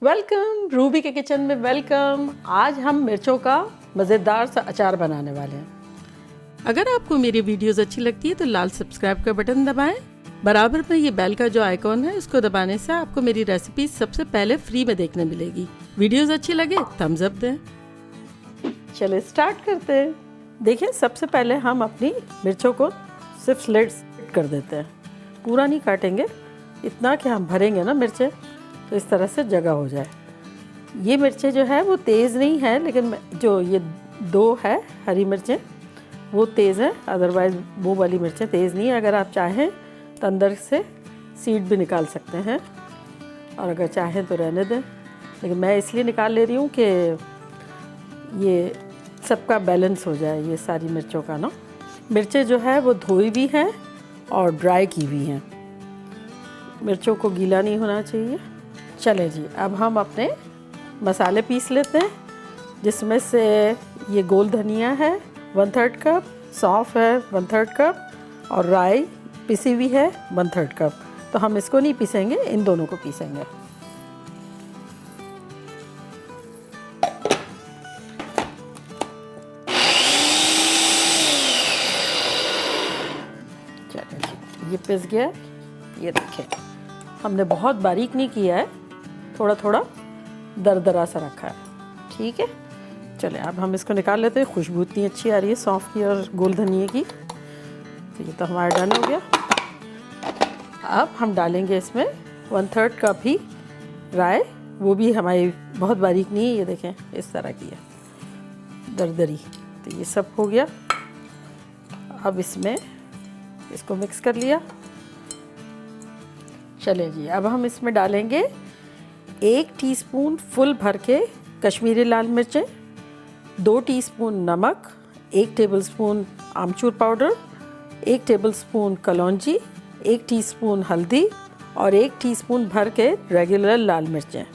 Welcome Ruby के kitchen में welcome. आज हम मिर्चों का मज़ेदार सा अचार बनाने वाले हैं। अगर आपको मेरी वीडियोस अच्छी लगती है तो लाल सब्सक्राइब का बटन दबाएं। बराबर में ये बेल का जो आइकॉन है उसको दबाने से आपको मेरी रेसिपी सबसे पहले फ्री में देखने मिलेगी। वीडियोस अच्छी लगे थम्स अप दें। चलिए स्टार्ट करते हैं। देखिए सबसे पहले हम अपनी मिर्चों को सिर्फ स्लिट्स कर देते हैं, पूरा नहीं काटेंगे, इतना कि हम भरेंगे ना मिर्चें तो इस तरह से जगह हो जाए। ये मिर्चें जो है वो तेज़ नहीं है, लेकिन जो ये दो है हरी मिर्चें वो तेज़ हैं, अदरवाइज़ वो वाली मिर्चें तेज़ नहीं है। अगर आप चाहें तो अंदर से सीड भी निकाल सकते हैं और अगर चाहें तो रहने दें, लेकिन मैं इसलिए निकाल ले रही हूँ कि ये सबका बैलेंस हो जाए ये सारी मिर्चों का ना। मिर्चें जो है वो धोई भी हैं और ड्राई की भी हैं, मिर्चों को गीला नहीं होना चाहिए। चले जी, अब हम अपने मसाले पीस लेते हैं, जिसमें से ये गोल धनिया है 1/3 कप, सौंफ है 1/3 कप और राई पिसी हुई है 1/3 कप। तो हम इसको नहीं पीसेंगे, इन दोनों को पीसेंगे। चलिए जी, ये पिस गया। ये देखें, हमने बहुत बारीक नहीं किया है, थोड़ा थोड़ा दरदरा सा रखा है, ठीक है। चले अब हम इसको निकाल लेते हैं। खुशबू इतनी अच्छी आ रही है सौंफ की और गोल धनिए की। तो ये तो हमारा डन हो गया। अब हम डालेंगे इसमें 1/3 कप ही राई, वो भी हमारी बहुत बारीक नहीं है, ये देखें इस तरह की है दरदरी। तो ये सब हो गया। अब इसमें इसको मिक्स कर लिया। चले जी, अब हम इसमें डालेंगे 1 टीस्पून फुल भर के कश्मीरी लाल मिर्चें, 2 टीस्पून नमक, 1 टेबलस्पून आमचूर पाउडर, 1 टेबलस्पून कलौंजी, 1 टीस्पून हल्दी और 1 टीस्पून भर के रेगुलर लाल मिर्चें। ये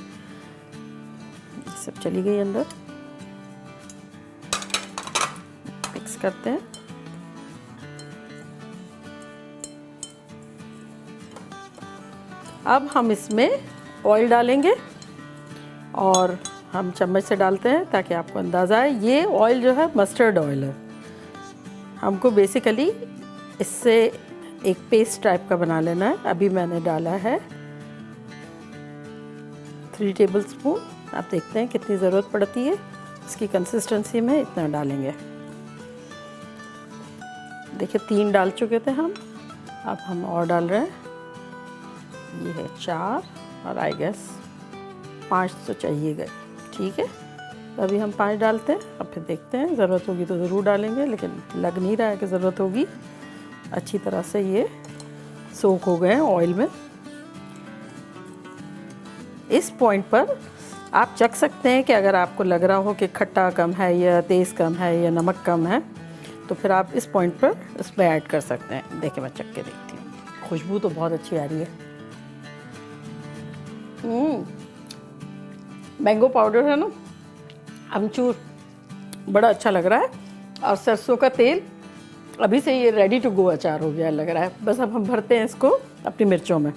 सब चली गई अंदर। मिक्स करते हैं। अब हम इसमें ऑयल डालेंगे और हम चम्मच से डालते हैं ताकि आपको अंदाज़ा आए। ये ऑयल जो है मस्टर्ड ऑयल है। हमको बेसिकली इससे एक पेस्ट टाइप का बना लेना है। अभी मैंने डाला है 3 टेबलस्पून। आप देखते हैं कितनी ज़रूरत पड़ती है इसकी कंसिस्टेंसी में, इतना डालेंगे। देखिए 3 डाल चुके थे हम, अब हम और डाल रहे हैं। ये है 4 और आई गेस 5 तो चाहिए गए, ठीक है। तो अभी हम 5 डालते हैं, अब फिर देखते हैं, ज़रूरत होगी तो ज़रूर डालेंगे, लेकिन लग नहीं रहा है कि ज़रूरत होगी। अच्छी तरह से ये सोख हो गए हैं ऑयल में। इस पॉइंट पर आप चख सकते हैं कि अगर आपको लग रहा हो कि खट्टा कम है या तेज़ कम है या नमक कम है, तो फिर आप इस पॉइंट पर इसमें ऐड कर सकते हैं। देखिए मैं चख के देखती हूँ, खुशबू तो बहुत अच्छी आ रही है। मैंगो पाउडर है ना, अमचूर, बड़ा अच्छा लग रहा है। और सरसों का तेल, अभी से ये रेडी टू गो अचार हो गया लग रहा है। बस अब हम भरते हैं इसको अपनी मिर्चों में।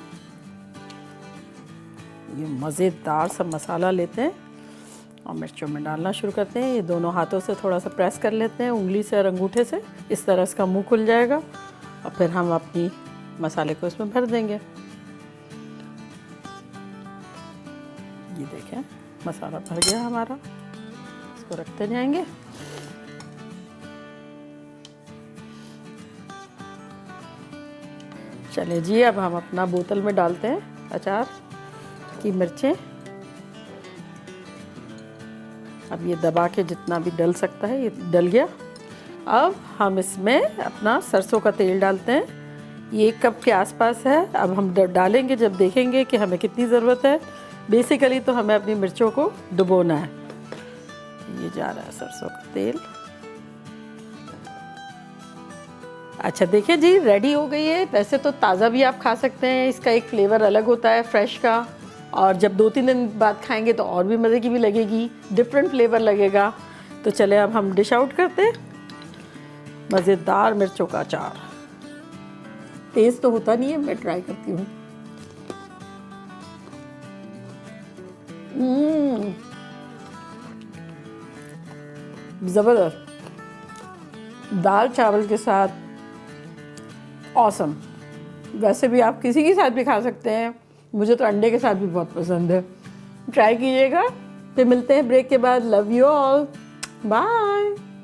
ये मज़ेदार सा मसाला लेते हैं और मिर्चों में डालना शुरू करते हैं। ये दोनों हाथों से थोड़ा सा प्रेस कर लेते हैं, उंगली से और अंगूठे से, इस तरह इसका मुंह खुल जाएगा और फिर हम अपनी मसाले को इसमें भर देंगे। ये देखें मसाला भर गया हमारा, इसको रखते जाएंगे। चलिए जी, अब हम अपना बोतल में डालते हैं अचार की मिर्चें। अब ये दबा के जितना भी डल सकता है ये डल गया। अब हम इसमें अपना सरसों का तेल डालते हैं, ये 1 कप के आसपास है। अब हम डालेंगे जब देखेंगे कि हमें कितनी ज़रूरत है। बेसिकली तो हमें अपनी मिर्चों को डुबोना है। ये जा रहा है सरसों का तेल। अच्छा देखिए जी, रेडी हो गई है। वैसे तो ताज़ा भी आप खा सकते हैं, इसका एक फ्लेवर अलग होता है फ्रेश का, और जब 2-3 दिन बाद खाएंगे तो और भी मज़े की भी लगेगी, डिफरेंट फ्लेवर लगेगा। तो चले अब हम डिश आउट करते हैं। मज़ेदार मिर्चों का अचार। तेज़ तो होता नहीं है, मैं ट्राई करती हूँ। ज़बरदस्त। दाल चावल के साथ ऑसम। वैसे भी आप किसी के साथ भी खा सकते हैं, मुझे तो अंडे के साथ भी बहुत पसंद है। ट्राई कीजिएगा। फिर मिलते हैं ब्रेक के बाद। Love you all, bye.